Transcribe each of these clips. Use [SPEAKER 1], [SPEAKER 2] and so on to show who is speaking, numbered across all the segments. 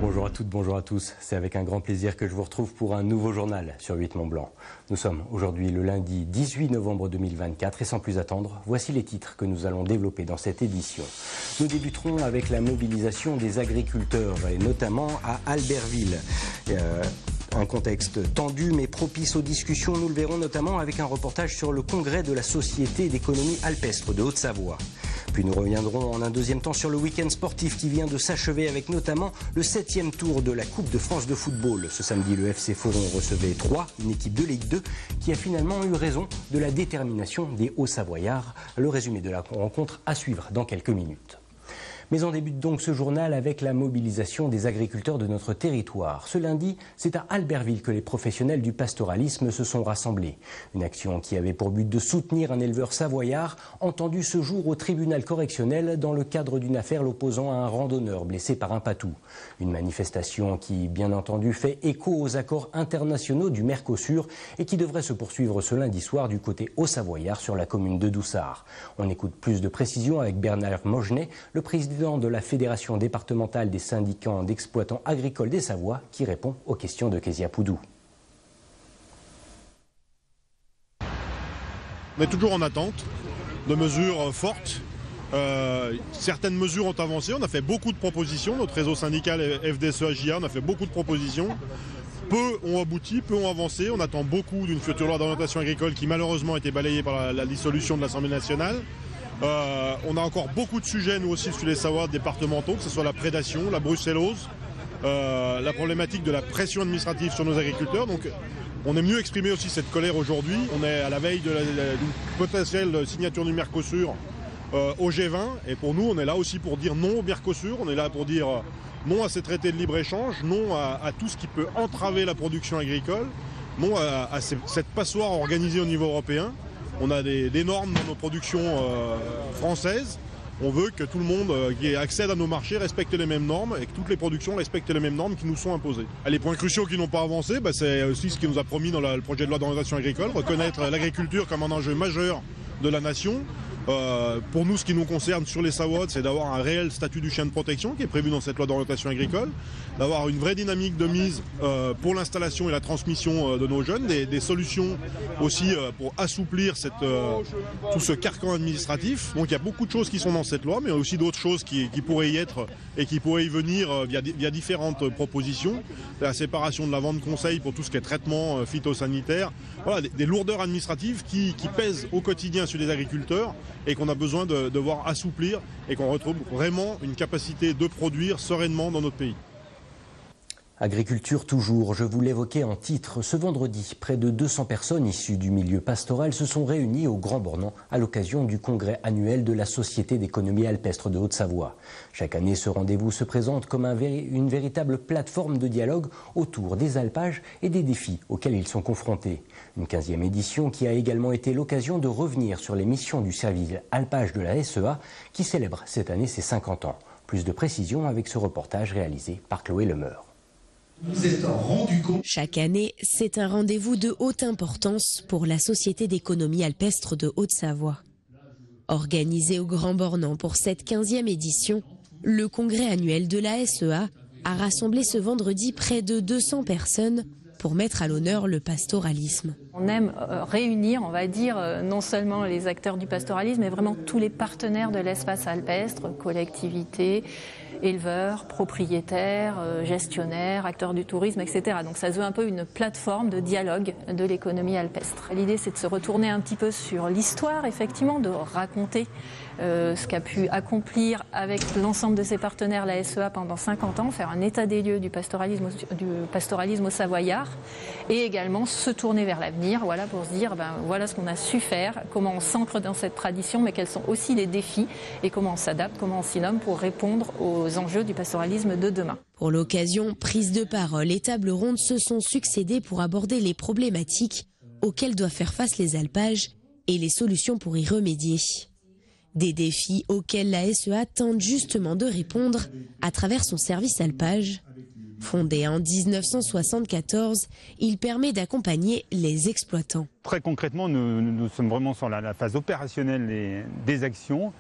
[SPEAKER 1] Bonjour à toutes, bonjour à tous. C'est avec un grand plaisir que je vous retrouve pour un nouveau journal sur 8 Mont-Blanc. Nous sommes aujourd'hui le lundi 18 novembre 2024 et sans plus attendre, voici les titres que nous allons développer dans cette édition. Nous débuterons avec la mobilisation des agriculteurs et notamment à Albertville. Un contexte tendu mais propice aux discussions, nous le verrons notamment avec un reportage sur le congrès de la Société d'économie alpestre de Haute-Savoie. Puis nous reviendrons en un deuxième temps sur le week-end sportif qui vient de s'achever avec notamment le 7e tour de la Coupe de France de football. Ce samedi, le FC Foron recevait Troyes, une équipe de Ligue 2 qui a finalement eu raison de la détermination des Hauts-Savoyards. Le résumé de la rencontre à suivre dans quelques minutes. Mais on débute donc ce journal avec la mobilisation des agriculteurs de notre territoire. Ce lundi, c'est à Albertville que les professionnels du pastoralisme se sont rassemblés. Une action qui avait pour but de soutenir un éleveur savoyard entendu ce jour au tribunal correctionnel dans le cadre d'une affaire l'opposant à un randonneur blessé par un patou. Une manifestation qui, bien entendu, fait écho aux accords internationaux du Mercosur et qui devrait se poursuivre ce lundi soir du côté haut-savoyard sur la commune de Doussard. On écoute plus de précisions avec Bernard Mogenet, le président de la Fédération départementale des syndicats d'exploitants agricoles des Savoies, qui répond aux questions de Kezia Poudou.
[SPEAKER 2] On est toujours en attente de mesures fortes. Certaines mesures ont avancé, on a fait beaucoup de propositions, notre réseau syndical FDSEA-JA, on a fait beaucoup de propositions. Peu ont abouti, peu ont avancé, on attend beaucoup d'une future loi d'orientation agricole qui malheureusement a été balayée par la dissolution de l'Assemblée nationale. On a encore beaucoup de sujets, nous aussi, sur les savoirs départementaux, que ce soit la prédation, la brucellose, la problématique de la pression administrative sur nos agriculteurs. Donc, on est venu exprimer aussi cette colère aujourd'hui. On est à la veille d'une potentielle signature du Mercosur au G20. Et pour nous, on est là aussi pour dire non au Mercosur. On est là pour dire non à ces traités de libre-échange, non à tout ce qui peut entraver la production agricole, non à cette passoire organisée au niveau européen. On a des normes dans nos productions françaises. On veut que tout le monde qui accède à nos marchés respecte les mêmes normes et que toutes les productions respectent les mêmes normes qui nous sont imposées. Les points cruciaux qui n'ont pas avancé, c'est aussi ce qui nous a promis dans le projet de loi d'orientation agricole, reconnaître l'agriculture comme un enjeu majeur de la nation. Pour nous, ce qui nous concerne sur les Savoies, c'est d'avoir un réel statut du chien de protection qui est prévu dans cette loi d'orientation agricole, d'avoir une vraie dynamique de mise pour l'installation et la transmission de nos jeunes, des solutions aussi pour assouplir tout ce carcan administratif. Donc il y a beaucoup de choses qui sont dans cette loi, mais aussi d'autres choses qui pourraient y être et qui pourraient y venir via différentes propositions. La séparation de la vente conseil pour tout ce qui est traitement phytosanitaire. Voilà, des lourdeurs administratives qui pèsent au quotidien sur les agriculteurs et qu'on a besoin de voir assouplir et qu'on retrouve vraiment une capacité de produire sereinement dans notre pays.
[SPEAKER 1] Agriculture toujours, je vous l'évoquais en titre. Ce vendredi, près de 200 personnes issues du milieu pastoral se sont réunies au Grand Bornand à l'occasion du congrès annuel de la Société d'économie alpestre de Haute-Savoie. Chaque année, ce rendez-vous se présente comme une véritable plateforme de dialogue autour des alpages et des défis auxquels ils sont confrontés. Une 15e édition qui a également été l'occasion de revenir sur les missions du service alpage de la SEA qui célèbre cette année ses 50 ans. Plus de précisions avec ce reportage réalisé par Chloé Lemeur.
[SPEAKER 3] Vous êtes rendu compte. Chaque année, c'est un rendez-vous de haute importance pour la Société d'économie alpestre de Haute-Savoie. Organisé au Grand Bornand pour cette 15e édition, le congrès annuel de la SEA a rassemblé ce vendredi près de 200 personnes pour mettre à l'honneur le pastoralisme.
[SPEAKER 4] On aime réunir, on va dire, non seulement les acteurs du pastoralisme, mais vraiment tous les partenaires de l'espace alpestre, collectivités, éleveurs, propriétaires, gestionnaires, acteurs du tourisme, etc. Donc ça se veut un peu une plateforme de dialogue de l'économie alpestre. L'idée, c'est de se retourner un petit peu sur l'histoire, effectivement, de raconter ce qu'a pu accomplir avec l'ensemble de ses partenaires la SEA pendant 50 ans, faire un état des lieux du pastoralisme au Savoyard et également se tourner vers l'avenir, voilà, pour se dire voilà ce qu'on a su faire, comment on s'ancre dans cette tradition, mais quels sont aussi les défis et comment on s'adapte, comment on s'innomme pour répondre aux enjeux du pastoralisme de demain.
[SPEAKER 3] Pour l'occasion, prises de parole et tables rondes se sont succédées pour aborder les problématiques auxquelles doivent faire face les alpages et les solutions pour y remédier. Des défis auxquels la SEA tente justement de répondre à travers son service alpage. Fondé en 1974, il permet d'accompagner les exploitants.
[SPEAKER 5] Très concrètement, nous sommes vraiment sur la phase opérationnelle des actions.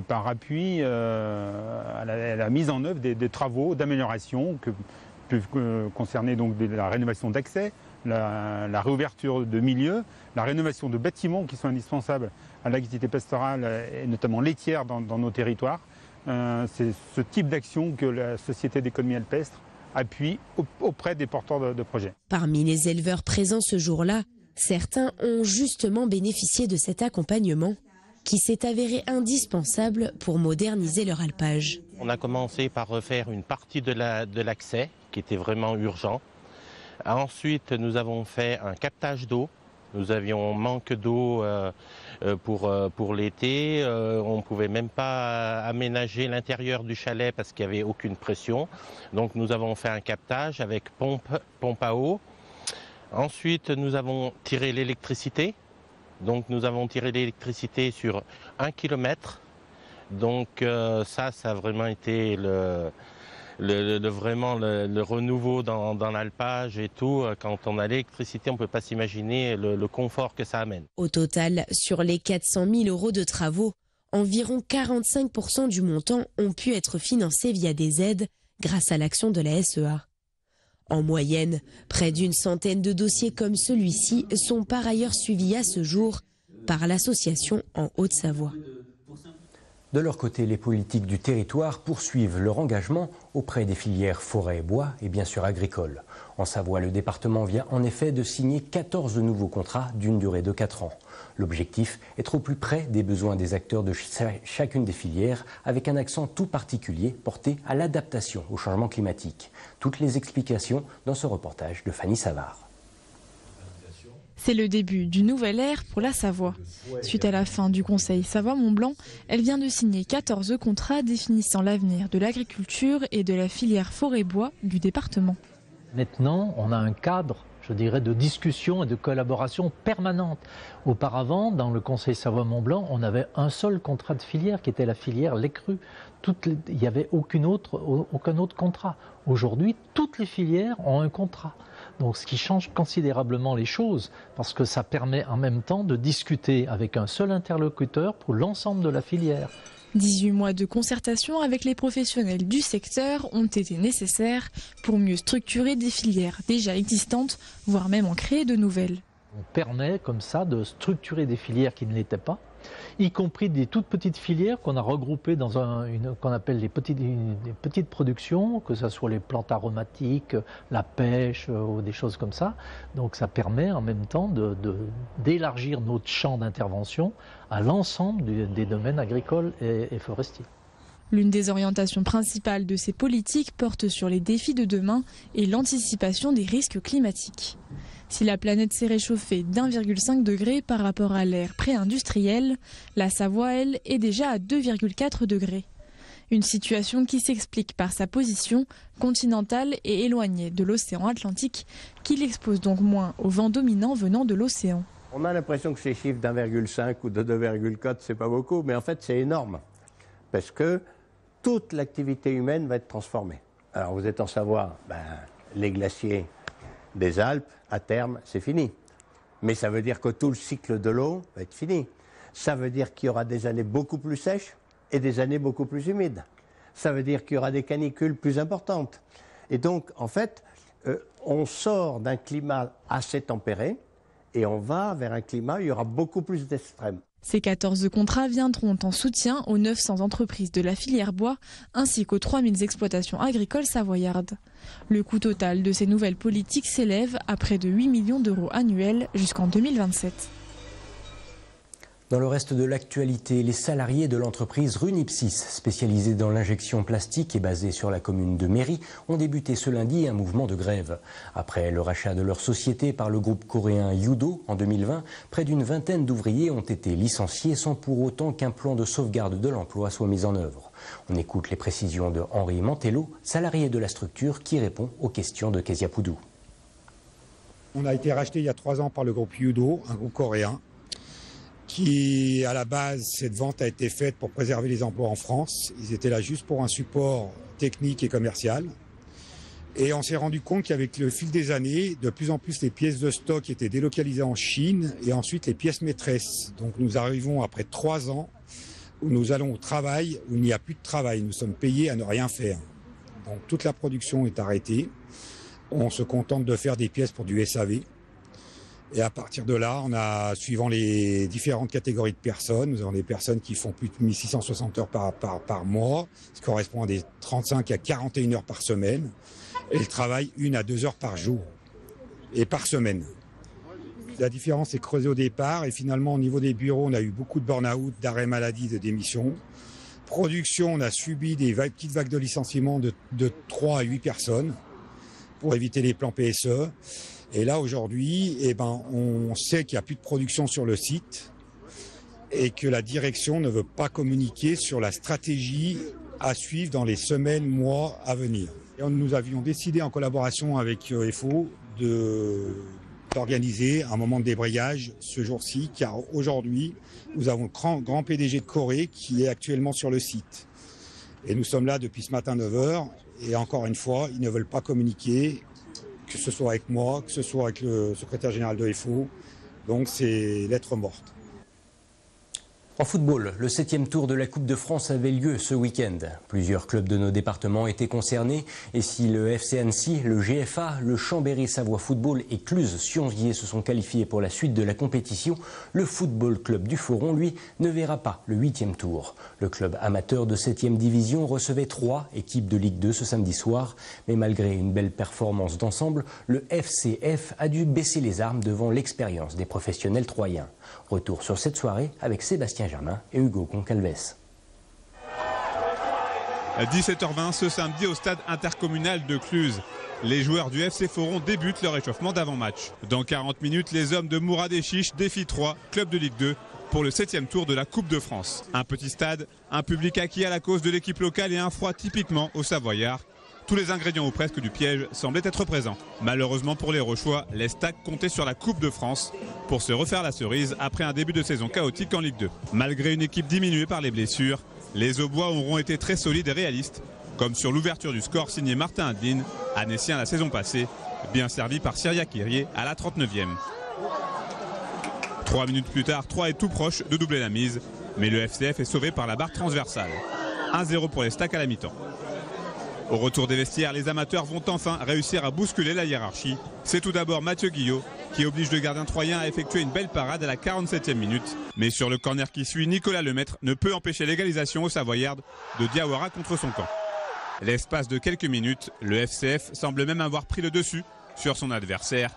[SPEAKER 5] par appui à la mise en œuvre des travaux d'amélioration que peuvent concerner donc la rénovation d'accès, la réouverture de milieux, la rénovation de bâtiments qui sont indispensables à l'activité pastorale et notamment laitière dans nos territoires. C'est ce type d'action que la Société d'économie alpestre appuie auprès des porteurs de projets.
[SPEAKER 3] Parmi les éleveurs présents ce jour-là, certains ont justement bénéficié de cet accompagnement qui s'est avéré indispensable pour moderniser leur alpage.
[SPEAKER 6] On a commencé par refaire une partie de l'accès qui était vraiment urgent. Ensuite, nous avons fait un captage d'eau. Nous avions manque d'eau pour l'été. On ne pouvait même pas aménager l'intérieur du chalet parce qu'il n'y avait aucune pression. Donc nous avons fait un captage avec pompe à eau. Ensuite, nous avons tiré l'électricité. Donc nous avons tiré l'électricité sur 1 kilomètre. Donc ça a vraiment été le renouveau dans l'alpage et tout. Quand on a l'électricité, on ne peut pas s'imaginer le confort que ça amène.
[SPEAKER 3] Au total, sur les 400 000 € de travaux, environ 45% du montant ont pu être financés via des aides grâce à l'action de la SEA. En moyenne, près d'une centaine de dossiers comme celui-ci sont par ailleurs suivis à ce jour par l'association en Haute-Savoie.
[SPEAKER 1] De leur côté, les politiques du territoire poursuivent leur engagement auprès des filières forêt et bois et bien sûr agricoles. En Savoie, le département vient en effet de signer 14 nouveaux contrats d'une durée de 4 ans. L'objectif, être au plus près des besoins des acteurs de chacune des filières, avec un accent tout particulier porté à l'adaptation au changement climatique. Toutes les explications dans ce reportage de Fanny Savard.
[SPEAKER 7] C'est le début d'une nouvelle ère pour la Savoie. Suite à la fin du Conseil Savoie-Mont-Blanc, elle vient de signer 14 contrats définissant l'avenir de l'agriculture et de la filière forêt-bois du département.
[SPEAKER 8] Maintenant, on a un cadre, je dirais, de discussion et de collaboration permanente. Auparavant, dans le Conseil Savoie-Mont-Blanc, on avait un seul contrat de filière qui était la filière lait cru. Il n'y avait aucun autre contrat. Aujourd'hui, toutes les filières ont un contrat. Donc ce qui change considérablement les choses, parce que ça permet en même temps de discuter avec un seul interlocuteur pour l'ensemble de la filière.
[SPEAKER 7] 18 mois de concertation avec les professionnels du secteur ont été nécessaires pour mieux structurer des filières déjà existantes, voire même en créer de nouvelles.
[SPEAKER 8] On permet comme ça de structurer des filières qui ne l'étaient pas, y compris des toutes petites filières qu'on a regroupées dans qu'on appelle les petites productions, que ce soit les plantes aromatiques, la pêche ou des choses comme ça. Donc ça permet en même temps d'élargir notre champ d'intervention à l'ensemble des domaines agricoles et forestiers.
[SPEAKER 7] L'une des orientations principales de ces politiques porte sur les défis de demain et l'anticipation des risques climatiques. Si la planète s'est réchauffée d'1,5 degré par rapport à l'ère pré-industrielle, la Savoie, elle, est déjà à 2,4 degrés. Une situation qui s'explique par sa position continentale et éloignée de l'océan Atlantique, qui l'expose donc moins aux vents dominants venant de l'océan.
[SPEAKER 9] On a l'impression que ces chiffres d'1,5 ou de 2,4, c'est pas beaucoup, mais en fait c'est énorme. Parce que toute l'activité humaine va être transformée. Alors vous êtes en Savoie, les glaciers des Alpes, à terme, c'est fini. Mais ça veut dire que tout le cycle de l'eau va être fini. Ça veut dire qu'il y aura des années beaucoup plus sèches et des années beaucoup plus humides. Ça veut dire qu'il y aura des canicules plus importantes. Et donc, en fait, on sort d'un climat assez tempéré et on va vers un climat où il y aura beaucoup plus d'extrêmes.
[SPEAKER 7] Ces 14 contrats viendront en soutien aux 900 entreprises de la filière bois ainsi qu'aux 3000 exploitations agricoles savoyardes. Le coût total de ces nouvelles politiques s'élève à près de 8 millions d'euros annuels jusqu'en 2027.
[SPEAKER 1] Dans le reste de l'actualité, les salariés de l'entreprise Runipsys, spécialisée dans l'injection plastique et basée sur la commune de Méry, ont débuté ce lundi un mouvement de grève. Après le rachat de leur société par le groupe coréen Yudo en 2020, près d'une vingtaine d'ouvriers ont été licenciés sans pour autant qu'un plan de sauvegarde de l'emploi soit mis en œuvre. On écoute les précisions de Henri Mantello, salarié de la structure, qui répond aux questions de Kezia Poudou.
[SPEAKER 10] On a été racheté il y a 3 ans par le groupe Yudo, un groupe coréen, qui, à la base, cette vente a été faite pour préserver les emplois en France. Ils étaient là juste pour un support technique et commercial. Et on s'est rendu compte qu'avec le fil des années, de plus en plus les pièces de stock étaient délocalisées en Chine et ensuite les pièces maîtresses. Donc nous arrivons après 3 ans où nous allons au travail, où il n'y a plus de travail. Nous sommes payés à ne rien faire. Donc toute la production est arrêtée. On se contente de faire des pièces pour du SAV. Et à partir de là, on a, suivant les différentes catégories de personnes, nous avons des personnes qui font plus de 1660 heures par mois, ce qui correspond à des 35 à 41 heures par semaine. Et le travail 1 à 2 heures par jour et par semaine. La différence est creusée au départ et finalement au niveau des bureaux, on a eu beaucoup de burn-out, d'arrêt maladie, de démission. Production, on a subi des petites vagues de licenciements de 3 à 8 personnes pour éviter les plans PSE. Et là aujourd'hui, on sait qu'il n'y a plus de production sur le site et que la direction ne veut pas communiquer sur la stratégie à suivre dans les semaines, mois à venir. Et nous avions décidé en collaboration avec FO d'organiser un moment de débrayage ce jour-ci, car aujourd'hui, nous avons le grand PDG de Corée qui est actuellement sur le site. Et nous sommes là depuis ce matin 9h, et encore une fois, ils ne veulent pas communiquer, que ce soit avec moi, que ce soit avec le secrétaire général de FO. Donc c'est lettre morte.
[SPEAKER 1] En football, le 7e tour de la Coupe de France avait lieu ce week-end. Plusieurs clubs de nos départements étaient concernés et si le FC Annecy, le GFA, le Chambéry-Savoie Football et Cluse-Siongier se sont qualifiés pour la suite de la compétition, le Football Club du Foron, lui, ne verra pas le 8e tour. Le club amateur de 7e division recevait 3 équipes de Ligue 2 ce samedi soir. Mais malgré une belle performance d'ensemble, le FCF a dû baisser les armes devant l'expérience des professionnels troyens. Retour sur cette soirée avec Sébastien Germain et Hugo Concalves.
[SPEAKER 11] À 17h20 ce samedi au stade intercommunal de Cluse. Les joueurs du FC Foron débutent leur échauffement d'avant-match. Dans 40 minutes, les hommes de Mourad et Chiche défient 3, club de Ligue 2, pour le 7e tour de la Coupe de France. Un petit stade, un public acquis à la cause de l'équipe locale et un froid typiquement au Savoyard. Tous les ingrédients ou presque du piège semblaient être présents. Malheureusement pour les Rochois, les Stacks comptaient sur la Coupe de France pour se refaire la cerise après un début de saison chaotique en Ligue 2. Malgré une équipe diminuée par les blessures, les Aubois auront été très solides et réalistes, comme sur l'ouverture du score signé Martin Adine, annécien la saison passée, bien servi par Syria Kyrie à la 39e. 3 minutes plus tard, 3 est tout proche de doubler la mise, mais le FCF est sauvé par la barre transversale. 1-0 pour les Stacks à la mi-temps. Au retour des vestiaires, les amateurs vont enfin réussir à bousculer la hiérarchie. C'est tout d'abord Mathieu Guillot qui oblige le gardien troyen à effectuer une belle parade à la 47e minute. Mais sur le corner qui suit, Nicolas Lemaître ne peut empêcher l'égalisation au Savoyard de Diawara contre son camp. L'espace de quelques minutes, le FCF semble même avoir pris le dessus sur son adversaire.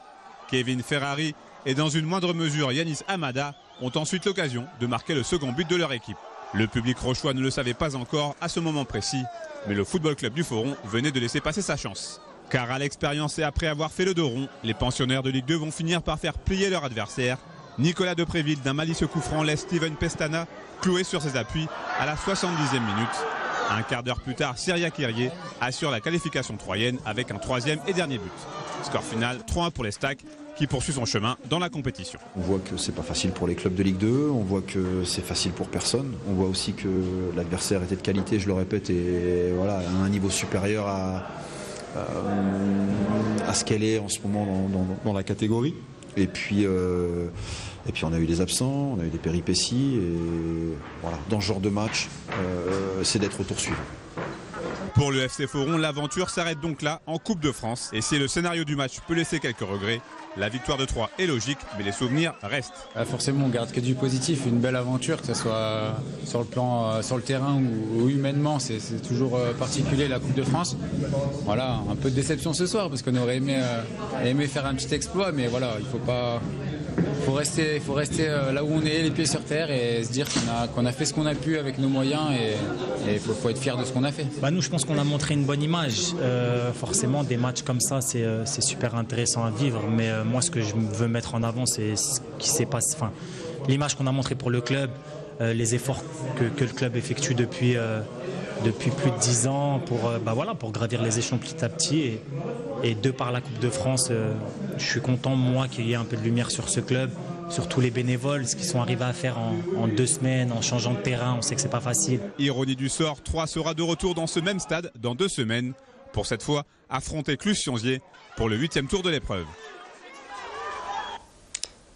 [SPEAKER 11] Kevin Ferrari et dans une moindre mesure Yanis Hamada ont ensuite l'occasion de marquer le second but de leur équipe. Le public rochois ne le savait pas encore à ce moment précis, mais le Football Club du Foron venait de laisser passer sa chance. Car à l'expérience et après avoir fait le dos rond, les pensionnaires de Ligue 2 vont finir par faire plier leur adversaire. Nicolas Depréville d'un malicieux coup franc laisse Steven Pestana cloué sur ses appuis à la 70e minute. Un quart d'heure plus tard, Syria Kyrie assure la qualification troyenne avec un 3e et dernier but. Score final 3-1 pour les Stacks qui poursuit son chemin dans la compétition.
[SPEAKER 12] On voit que c'est pas facile pour les clubs de Ligue 2, on voit que c'est facile pour personne, on voit aussi que l'adversaire était de qualité, je le répète, et voilà, à un niveau supérieur à ce qu'elle est en ce moment dans la catégorie. Et puis on a eu des absents, on a eu des péripéties, et voilà, dans ce genre de match, c'est d'être au tour suivant.
[SPEAKER 11] Pour le FC Foron, l'aventure s'arrête donc là en Coupe de France. Et si le scénario du match peut laisser quelques regrets, la victoire de 3 est logique, mais les souvenirs restent.
[SPEAKER 13] Forcément, on garde que du positif, une belle aventure, que ce soit sur le plan, sur le terrain ou humainement. C'est toujours particulier la Coupe de France. Voilà, un peu de déception ce soir parce qu'on aurait aimé faire un petit exploit, mais voilà, il faut rester là où on est, les pieds sur terre, et se dire qu'on a fait ce qu'on a pu avec nos moyens, et il faut être fier de ce qu'on a fait.
[SPEAKER 14] Nous, je pense qu'on a montré une bonne image. Forcément, des matchs comme ça, c'est super intéressant à vivre. Mais moi, ce que je veux mettre en avant, c'est ce qui s'est passé. Enfin, l'image qu'on a montrée pour le club, les efforts que le club effectue depuis plus de 10 ans pour gravir les échelons petit à petit. Et de par la Coupe de France, je suis content, moi, qu'il y ait un peu de lumière sur ce club, sur tous les bénévoles, ce qu'ils sont arrivés à faire en 2 semaines, en changeant de terrain. On sait que c'est pas facile.
[SPEAKER 11] Ironie du sort, 3 sera de retour dans ce même stade dans 2 semaines, pour cette fois affronter Cluse-Siongier pour le 8e tour de l'épreuve.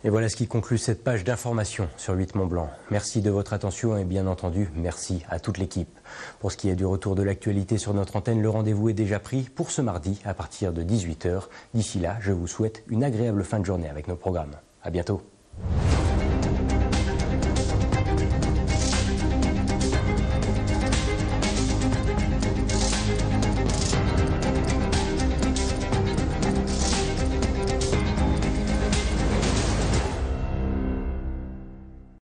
[SPEAKER 1] Et voilà ce qui conclut cette page d'information sur 8 Mont-Blanc. Merci de votre attention et bien entendu, merci à toute l'équipe. Pour ce qui est du retour de l'actualité sur notre antenne, le rendez-vous est déjà pris pour ce mardi à partir de 18 h. D'ici là, je vous souhaite une agréable fin de journée avec nos programmes. À bientôt.